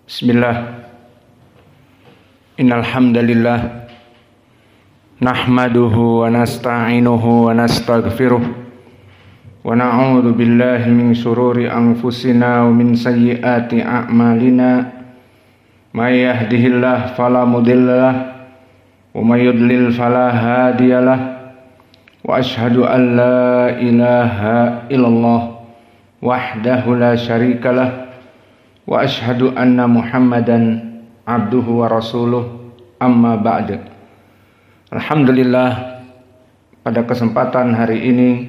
Bismillah. Innal hamdalillah nahmaduhu wa nasta'inuhu wa nastaghfiruh wa na'udzu billahi min shururi anfusina wa min sayyiati a'malina. May yahdihillahu fala mudhillalah wa may yudlil fala hadiyalah. Wa asyhadu an la ilaha illallah wahdahu la syarikalah wa asyhadu anna Muhammadan abduhu wa rasuluh, amma ba'd. Alhamdulillah, pada kesempatan hari ini,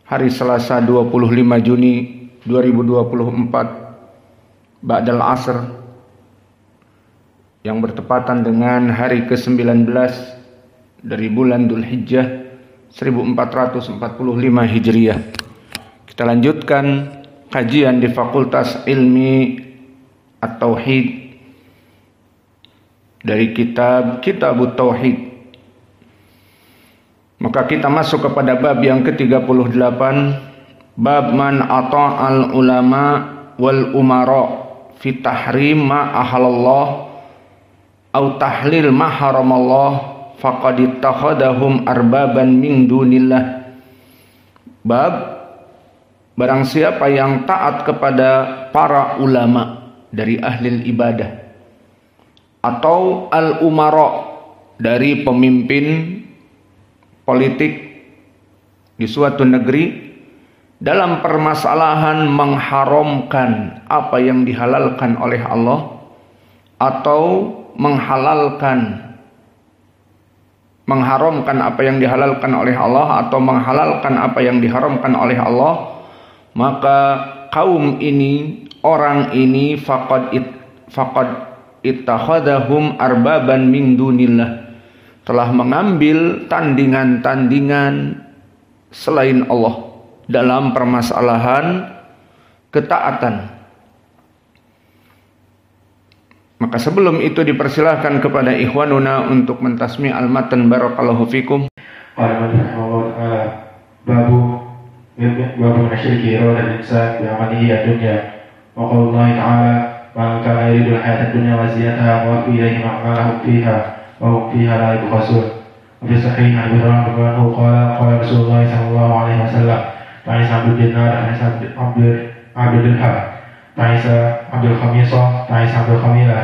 hari Selasa 25 Juni 2024 Ba'dal Asr, yang bertepatan dengan hari ke-19 dari bulan Dzulhijjah 1445 Hijriah. Kita lanjutkan kajian di Fakultas Ilmi At-Tauhid dari Kitabut Tauhid. Maka kita masuk kepada bab yang ke-38, bab man ata'al ulama wal umara fi tahrim ma ahalallah au tahlil ma haramallah faqad ittakhadahum arbaban min dunillah. Bab barang siapa yang taat kepada para ulama dari ahli ibadah atau al-umara dari pemimpin politik di suatu negeri dalam permasalahan mengharamkan apa yang dihalalkan oleh Allah atau mengharamkan apa yang dihalalkan oleh Allah atau menghalalkan apa yang diharamkan oleh Allah, maka kaum ini, orang ini faqad ittakhadahum arbaban min dunillah, telah mengambil tandingan-tandingan selain Allah dalam permasalahan ketaatan. Maka sebelum itu dipersilahkan kepada ikhwanuna untuk mentasmi al-matan. Barakallahu fikum. babu nasyirki iradal insan bi amalihi ad-dunya wa qaulullahi ta'ala man kana yuridu al-hayata ad-dunya wa zinataha wa ilayhi ma'malahum fiha wa hum fiha la yubkhasun. Wa fi sahih an Abi Hurairah radhiyallahu qala Rasulullah sallallahu alaihi wasallam ta'isa abdul dinar ta'isa abdul dirham ta'isa abdul khamisah ta'isa abdul khamilah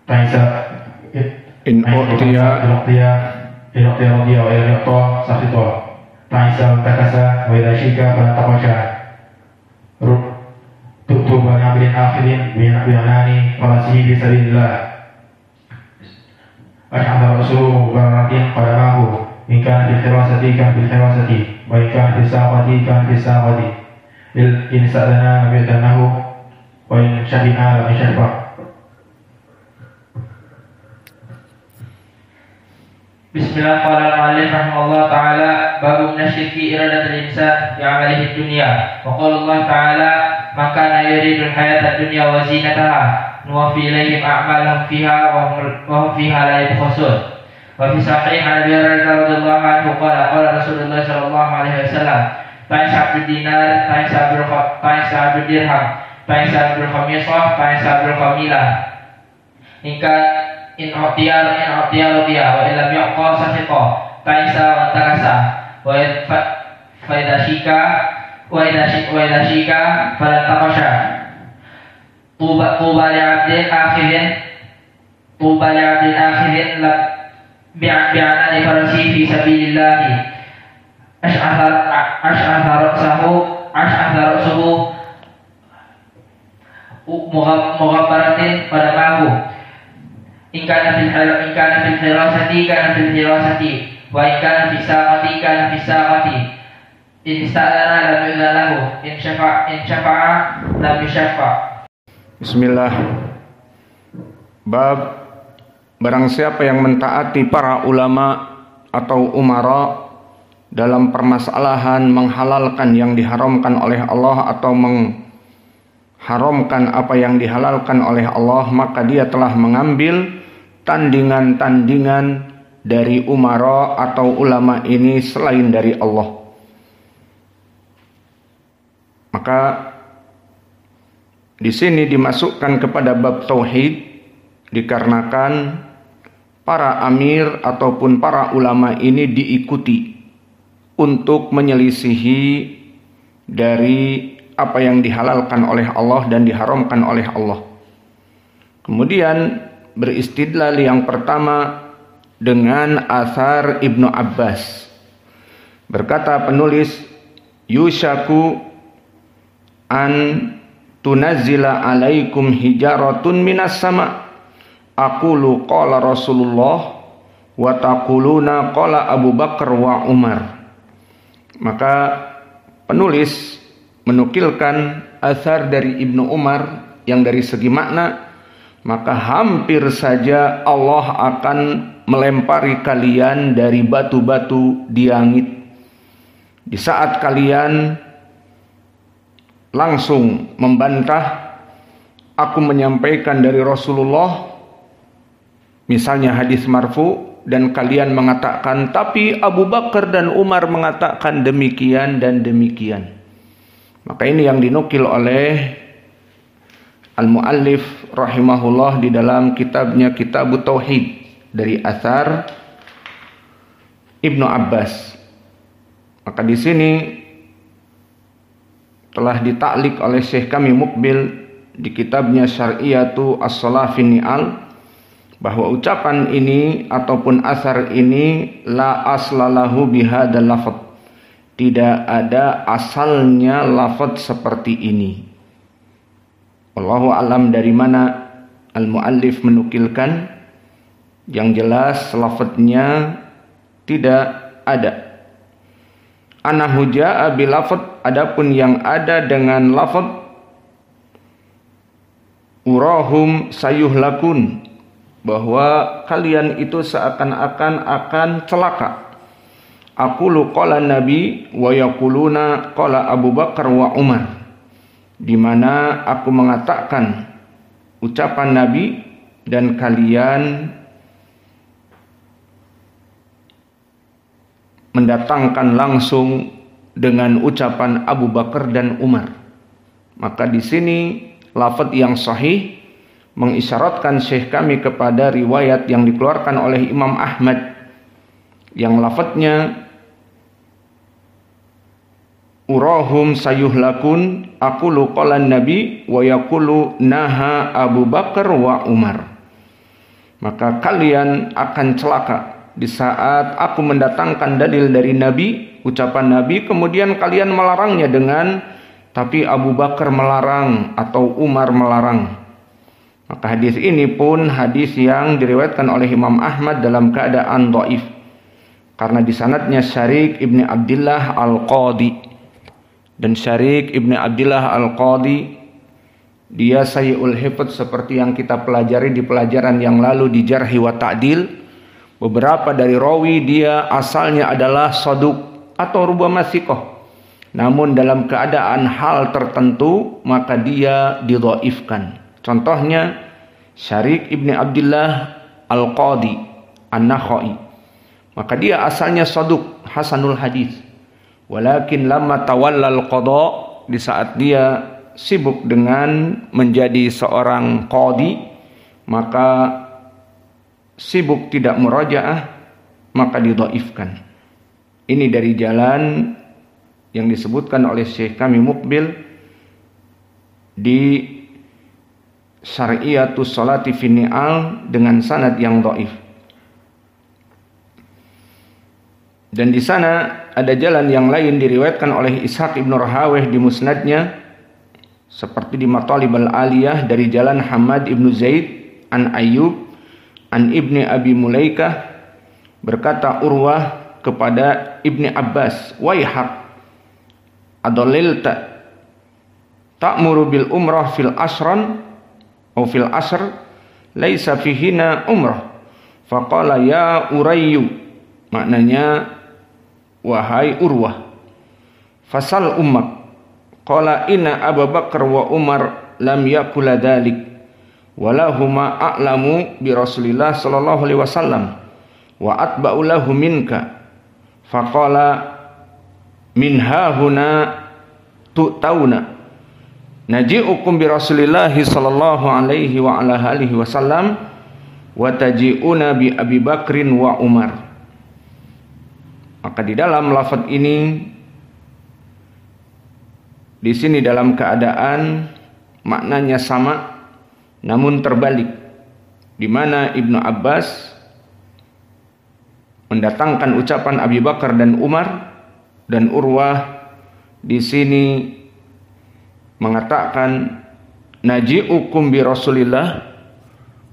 ta'isa in u'tiya radiya wa yarqa sakhita ta'isa takasa wa idza syika fa taqasha tutuba nabrin akhirin bi nabiyani farasihi bi sabilillah ashhadu rasuluhu baratin qadamahu in kana bil khirasati kan bil khirasati wa in kana bis saqati kan bis saqati in sa'dana bi'tanahu wa in syahina lam yashfa. Bismillah. Qala al-mu'allif rahimahullah ta'ala babu nasyirki iradatul insan bi amalihi dunya wa qala Allah ta'ala man kana yuridu al-hayata ad-dunya wa zinataha nuwaffi ilayhim a'malahum fiha wa hum fiha la yubkhasun. Wa fi sahih an Abi Hurairah radhiyallahu anhu qala Rasulullah sallallahu alaihi wasallam ta'isa abdul dinar ta'isa abdul dirham ta'isa abdul khamisah ta'isa abdul khamilah in u'tiya radiya wa illam yu'qa sahiqa ta'isa wa takasa wa idza syika fala taqasha tuba li 'abdin akhirin la bi'anani farasi fi sabilillah ash'atha ra'suhu mughabbaratin pada mahu in kana fil hirasati kana fil hirasati wa in kana fi saqati kana fi saqati in ista'ana lam yu'lahu in syafa'a lam yushaffa. Bismillah. Bab barang siapa yang mentaati para ulama atau umara dalam permasalahan menghalalkan yang diharamkan oleh Allah atau mengharamkan apa yang dihalalkan oleh Allah, maka dia telah mengambil tandingan-tandingan dari umara atau ulama ini selain dari Allah. Maka Di sini dimasukkan kepada bab tauhid dikarenakan para amir ataupun para ulama ini diikuti untuk menyelisihi dari apa yang dihalalkan oleh Allah dan diharamkan oleh Allah. Kemudian beristidlal yang pertama dengan athar Ibnu Abbas. Berkata penulis, yushaku an tunazzila alaikum hijaratun minas sama. Aqulu qala Rasulullah wa taquluna qala Abu Bakar wa Umar. Maka penulis menukilkan athar dari Ibnu Umar yang dari segi makna, maka hampir saja Allah akan melempari kalian dari batu-batu di langit. Di saat kalian langsung membantah, aku menyampaikan dari Rasulullah, misalnya hadis marfu, dan kalian mengatakan, tapi Abu Bakar dan Umar mengatakan demikian dan demikian. Maka ini yang dinukil oleh Al-Muallif rahimahullah di dalam kitabnya Kitabut Tauhid dari athar Ibnu Abbas. Maka di sini telah ditaklik oleh Syekh kami Mukbil di kitabnya Syar'iyatu As-Salafin Ni'al, bahwa ucapan ini ataupun asar ini la aslalahu bihadal lafad, tidak ada asalnya lafad seperti ini. Wallahu alam dari mana al-muallif menukilkan, yang jelas lafadnya tidak ada. Anahu jaa bil lafad, adapun yang ada dengan lafad urahum sayuhlakun, bahwa kalian itu seakan-akan akan celaka. Aqulu qala Nabi wa yaquluna qala Abu Bakar wa Umar, di mana aku mengatakan ucapan Nabi dan kalian mendatangkan langsung dengan ucapan Abu Bakar dan Umar. Maka di sini lafaz yang sahih mengisyaratkan Syekh kami kepada riwayat yang dikeluarkan oleh Imam Ahmad yang lafadznya urahum sayuhlakun aqulu qala Nabi wa yaqulu naha Abu Bakar wa Umar. Maka kalian akan celaka di saat aku mendatangkan dalil dari Nabi, ucapan Nabi, kemudian kalian melarangnya dengan tapi Abu Bakar melarang atau Umar melarang. Maka hadis ini pun hadis yang diriwayatkan oleh Imam Ahmad dalam keadaan dhaif, karena di sanadnya Syarik ibni Abdillah al-Qadi, dan Syarik ibni Abdillah al-Qadi dia sayyi'ul hifdz seperti yang kita pelajari di pelajaran yang lalu di Jarh wa Ta'dil. Beberapa dari rawi dia asalnya adalah saduq atau rubama thiqah, namun dalam keadaan hal tertentu maka dia didhaifkan. Contohnya Syarik ibni Abdillah al-Qadi an-Nakhai, maka dia asalnya saduq hasanul hadis, walakin lamma tawallal qada, di saat dia sibuk dengan menjadi seorang qadi, maka sibuk tidak murajaah, maka didhaifkan. Ini dari jalan yang disebutkan oleh Syekh kami Mukbil di Syar'iyatus Sholati fi Ni'al dengan sanad yang dhaif. Dan di sana ada jalan yang lain diriwayatkan oleh Ishaq ibn Rahawih di musnadnya, seperti di Matalib al-Aliyah dari jalan Hamad ibn Zaid an Ayyub an Ibni Abi Mulaikah, berkata Urwah kepada Ibni Abbas, waihak adallilta ta'muru bil umrah fil asran atau fil asr laisa fihina umrah. Faqala ya Urayyu, maknanya wahai Urwah, fasal ummak. Qala inna Abu Bakar wa Umar lam yakula dzalik walahuma a'lamu bi Rasulillah sallallahu alaihi wasallam wa atba'u lahu minka. Faqala min hahuna tu'tauna naji'ukum bi Rasulillah sallallahu alaihi wa ala alihi wasallam wa taji'una bi Abi Bakrin wa Umar. Maka di dalam lafaz ini di sini dalam keadaan maknanya sama namun terbalik, di mana Ibnu Abbas mendatangkan ucapan Abi Bakar dan Umar, dan Urwah di sini mengatakan naji'ukum bi Rasulillah,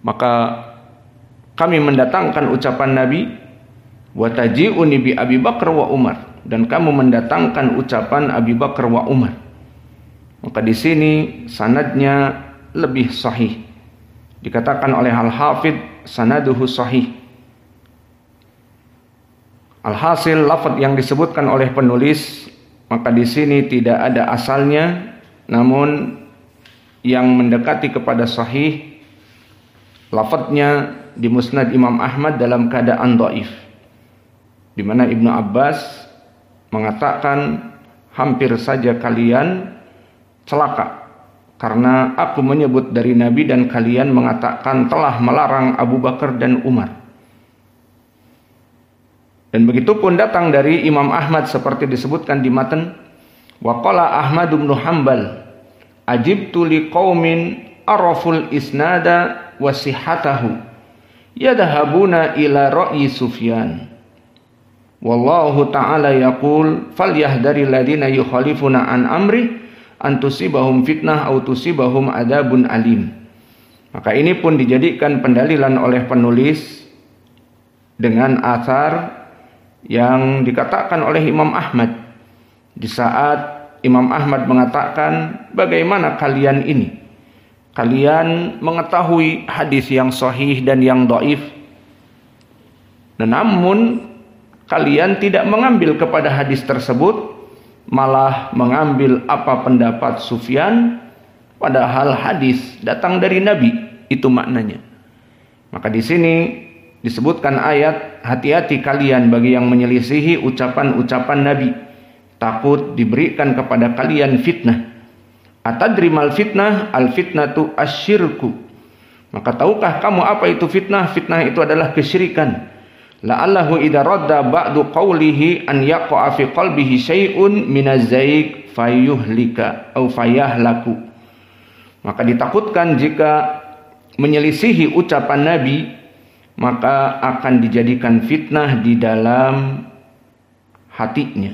maka kami mendatangkan ucapan Nabi, wa taji'uni bi Abi Bakar wa Umar, dan kamu mendatangkan ucapan Abi Bakar wa Umar. Maka di sini sanadnya lebih sahih. Dikatakan oleh Al-Hafidh sanaduhu sahih. Alhasil lafaz yang disebutkan oleh penulis maka di sini tidak ada asalnya, namun yang mendekati kepada sahih lafaznya di Musnad Imam Ahmad dalam keadaan dhaif, di mana Ibnu Abbas mengatakan hampir saja kalian celaka karena aku menyebut dari Nabi dan kalian mengatakan telah melarang Abu Bakar dan Umar. Dan begitu pun datang dari Imam Ahmad seperti disebutkan di matan, wa qala Ahmad bin Hanbal ajibtu liqaumin araful isnada wa sihhatahu yadhhabuna ila ra'yi Sufyan wallahu ta'ala yaqul falyahdharil ladina yukhalifuna an amri an tusibahum fitnah aw tusibahum adzabun alim. Maka ini pun dijadikan pendalilan oleh penulis dengan atsar yang dikatakan oleh Imam Ahmad di saat Imam Ahmad mengatakan, bagaimana kalian ini? Kalian mengetahui hadis yang sahih dan yang dhaif, namun kalian tidak mengambil kepada hadis tersebut, malah mengambil apa pendapat Sufyan, padahal hadis datang dari Nabi. Itu maknanya. Maka di sini disebutkan ayat, hati-hati kalian bagi yang menyelisihi ucapan-ucapan Nabi, takut diberikan kepada kalian fitnah. Atadri mal fitnah, al fitnatu asyirku. Maka tahukah kamu apa itu fitnah? Fitnah itu adalah kesyirikan. La'allahu idza radda ba'du qawlihi an yaqa'a fi qalbihi syai'un minaz-zaik fayuhlika aw fayahlaku. Maka ditakutkan jika menyelisihi ucapan Nabi, maka akan dijadikan fitnah di dalam hatinya.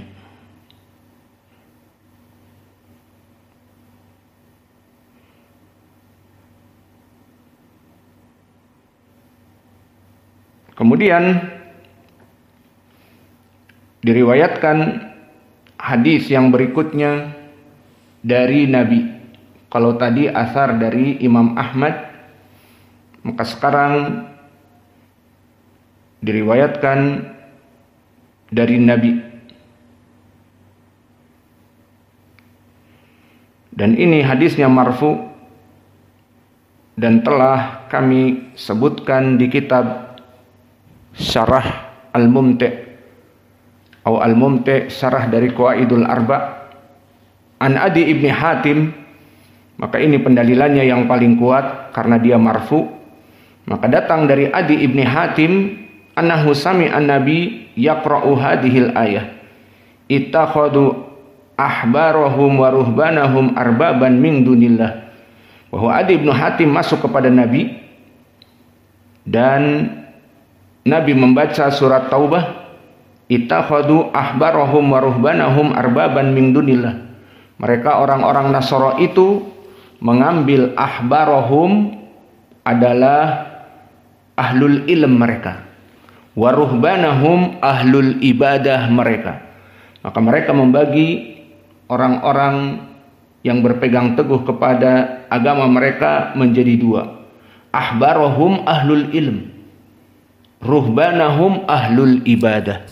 Kemudian diriwayatkan hadis yang berikutnya dari Nabi. Kalau tadi asar dari Imam Ahmad, maka sekarang diriwayatkan dari Nabi. Dan ini hadisnya marfu dan telah kami sebutkan di kitab Syarah Al-Mumti' atau Al-Mumti' syarah dari Qawaidul Arba' an Adi ibni Hatim. Maka ini pendalilannya yang paling kuat karena dia marfu. Maka datang dari Adi ibni Hatim annahu sami'an nabi yaqra'u hadhil ayah ittakhadu ahbarahum wa ruhbanahum arbaban min dunillah. Bahwa Adi ibn Hatim masuk kepada Nabi dan Nabi membaca surat Taubah, ittakhadu ahbarahum wa ruhbanahum arbaban min dunillah. Mereka orang-orang Nasara itu mengambil ahbarahum adalah ahlul ilm mereka, waruhbanahum ahlul ibadah mereka. Maka mereka membagi orang-orang yang berpegang teguh kepada agama mereka menjadi dua. Ahbarahum ahlul ilm, ruhbanahum ahlul ibadah.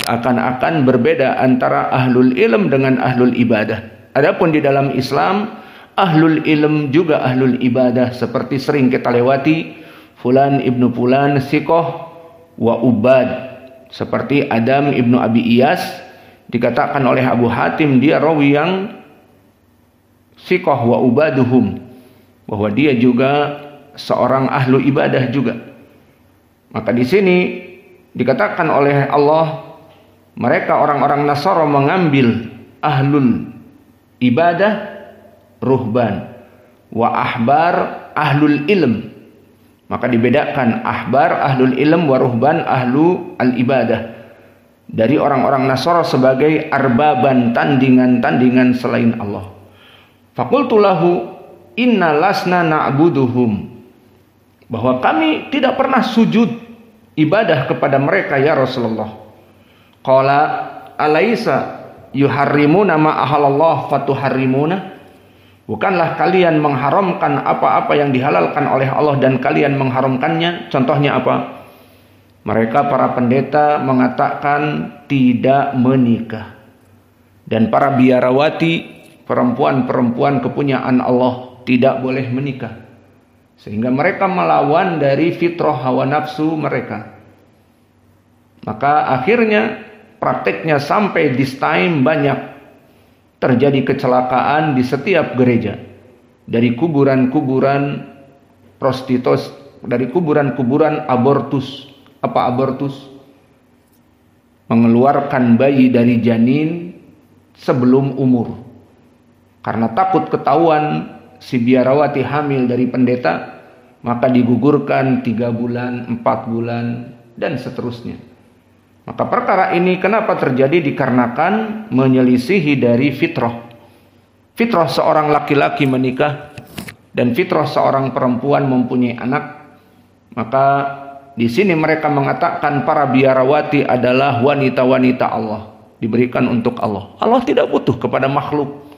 Akan-akan berbeda antara ahlul ilm dengan ahlul ibadah. Adapun di dalam Islam, ahlul ilm juga ahlul ibadah, seperti sering kita lewati, fulan ibnu fulan siqah wa ubad, seperti Adam ibnu Abi Iyas, dikatakan oleh Abu Hatim dia rawi yang siqah wa ubaduhum, bahwa dia juga seorang ahlu ibadah juga. Maka di sini dikatakan oleh Allah, mereka orang-orang Nasara mengambil ahlul ibadah ruhban wa ahbar ahlul ilm. Maka dibedakan ahbar ahlul ilm wa ruhban ahlu al-ibadah dari orang-orang Nasara sebagai arbaban, tandingan-tandingan selain Allah. Faqultu lahu inna lasna na'buduhum, bahwa kami tidak pernah sujud ibadah kepada mereka ya Rasulullah. Qala alaisa yuharrimuna ma ahalallah fatuharrimuna, bukanlah kalian mengharamkan apa-apa yang dihalalkan oleh Allah dan kalian mengharamkannya? Contohnya apa? Mereka para pendeta mengatakan tidak menikah, dan para biarawati, perempuan-perempuan kepunyaan Allah, tidak boleh menikah, sehingga mereka melawan dari fitrah hawa nafsu mereka. Maka akhirnya prakteknya sampai this time banyak terjadi kecelakaan di setiap gereja, dari kuburan-kuburan prostitusi, dari kuburan-kuburan abortus. Apa abortus? Mengeluarkan bayi dari janin sebelum umur, karena takut ketahuan si biarawati hamil dari pendeta, maka digugurkan 3 bulan, 4 bulan, dan seterusnya. Maka perkara ini kenapa terjadi? Dikarenakan menyelisihi dari fitrah. Fitrah seorang laki-laki menikah dan fitrah seorang perempuan mempunyai anak. Maka di sini mereka mengatakan para biarawati adalah wanita-wanita Allah, diberikan untuk Allah. Allah tidak butuh kepada makhluk.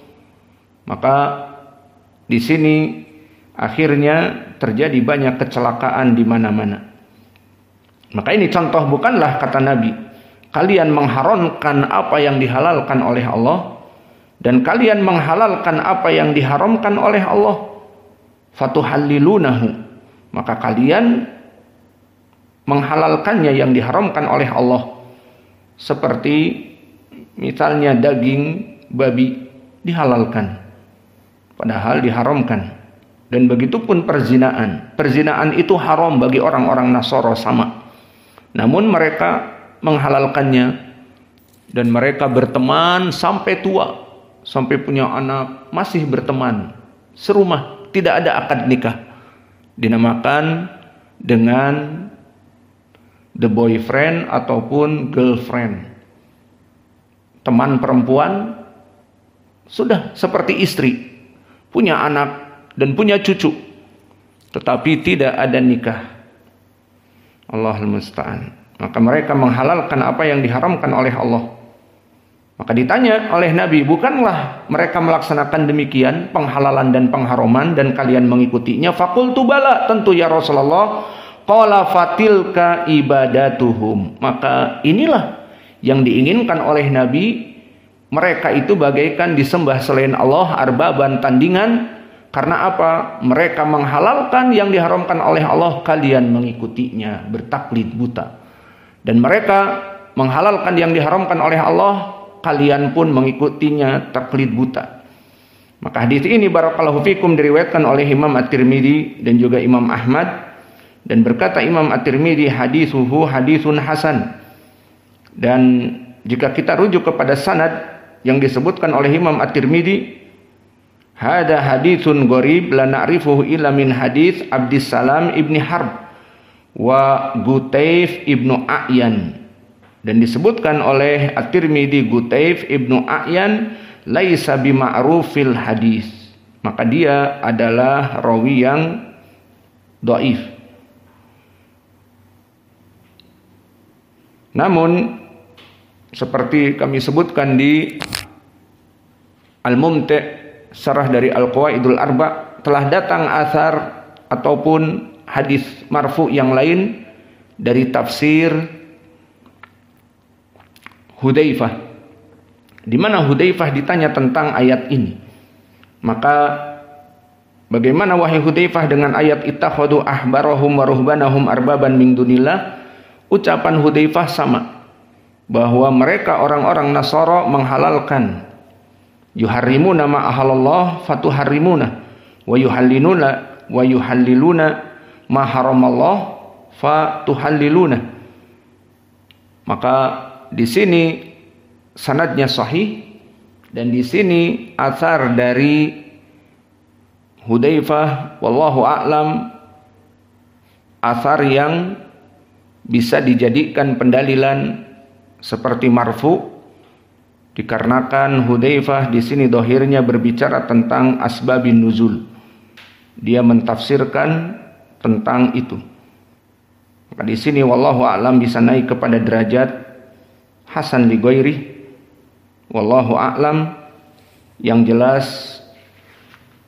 Maka di sini akhirnya terjadi banyak kecelakaan di mana-mana. Maka ini contoh, bukanlah kata Nabi, kalian mengharamkan apa yang dihalalkan oleh Allah dan kalian menghalalkan apa yang diharamkan oleh Allah. Fatuhallilunahu, maka kalian menghalalkannya yang diharamkan oleh Allah. Seperti misalnya daging babi dihalalkan, padahal diharamkan. Dan begitupun perzinaan. Perzinaan itu haram bagi orang-orang Nasara sama. Namun mereka menghalalkannya dan mereka berteman sampai tua, sampai punya anak, masih berteman serumah, tidak ada akad nikah. Dinamakan dengan the boyfriend ataupun girlfriend. Teman perempuan sudah seperti istri, punya anak dan punya cucu, tetapi tidak ada nikah. Allahul musta'an. Maka mereka menghalalkan apa yang diharamkan oleh Allah. Maka ditanya oleh Nabi, bukanlah mereka melaksanakan demikian, penghalalan dan pengharaman, dan kalian mengikutinya? Faqultu bala, tentu ya Rasulullah. Qala fatilka ibadatuhum, maka inilah yang diinginkan oleh Nabi. Mereka itu bagaikan disembah selain Allah, arbaban, tandingan. Karena apa? Mereka menghalalkan yang diharamkan oleh Allah, kalian mengikutinya, bertaklid buta. Dan mereka menghalalkan yang diharamkan oleh Allah, kalian pun mengikutinya, taklid buta. Maka hadis ini barakallahu fikum diriwayatkan oleh Imam At-Tirmidzi dan juga Imam Ahmad. Dan berkata Imam At-Tirmidzi, hadithuhu hadithun hasan. Dan jika kita rujuk kepada sanad yang disebutkan oleh Imam At-Tirmidzi, hada hadithun gharib la na'rifuhu illa min hadits Abdissalam ibni Harb wa Gutaif ibnu A'yan. Dan disebutkan oleh At-Tirmidzi, Gutaif ibnu A'yan laisa bima'rufil hadis, maka dia adalah rawi yang dhaif. Namun seperti kami sebutkan di Al-Mumti' syarah dari Al-Qawaidul Arba', telah datang athar ataupun hadis marfu yang lain dari tafsir Hudzaifah, di mana Hudzaifah ditanya tentang ayat ini. Maka bagaimana wahai Hudzaifah dengan ayat ittakhadhu ahbarahum wa ruhbanahum arbaban min dunillah? Ucapan Hudzaifah sama, bahwa mereka orang-orang Nasara menghalalkan Yuharrimuna ma ahallallah fatuharrimuna wa yuhalliluna ma haramallah fatuhalliluna. Maka di sini sanadnya sahih, dan di sini atsar dari Hudzaifah wallahu a'lam, atsar yang bisa dijadikan pendalilan seperti marfu, dikarenakan Hudzaifah di sini dohirnya berbicara tentang asbabin nuzul. Dia mentafsirkan tentang itu. Maka di sini wallahu a'lam bisa naik kepada derajat hasan li ghairi. Wallahu a'lam. Yang jelas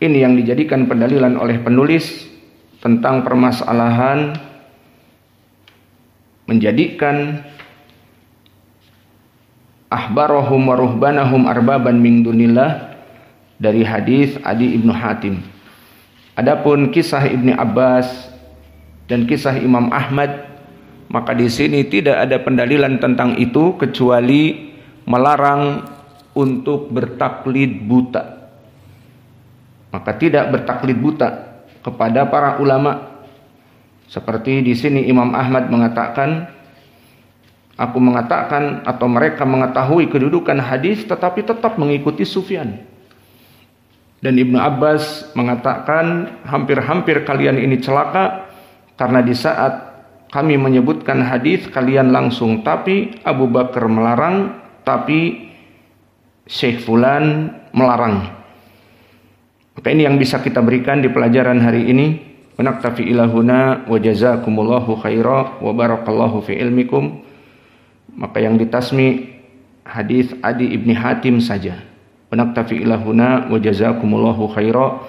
ini yang dijadikan pendalilan oleh penulis tentang permasalahan menjadikan ahbarahum wa ruhbanahum arbaban min dunillah dari hadis Adi Ibnu Hatim. Adapun kisah Ibni Abbas dan kisah Imam Ahmad, maka di sini tidak ada pendalilan tentang itu kecuali melarang untuk bertaklid buta. Maka tidak bertaklid buta kepada para ulama. Seperti di sini Imam Ahmad mengatakan, aku mengatakan atau mereka mengetahui kedudukan hadis tetapi tetap mengikuti Sufyan. Dan Ibnu Abbas mengatakan, hampir-hampir kalian ini celaka karena di saat kami menyebutkan hadis kalian langsung, tapi Abu Bakar melarang, tapi Syekh Fulan melarang. Maka ini yang bisa kita berikan di pelajaran hari ini. Wa naktafi ilahuna wa jazakumullahu khaira wa barakallahu fi ilmikum. Maka yang ditasmi hadis Adi Ibni Hatim saja. Wa naktafi ilahuna wa jazakumullahu khaira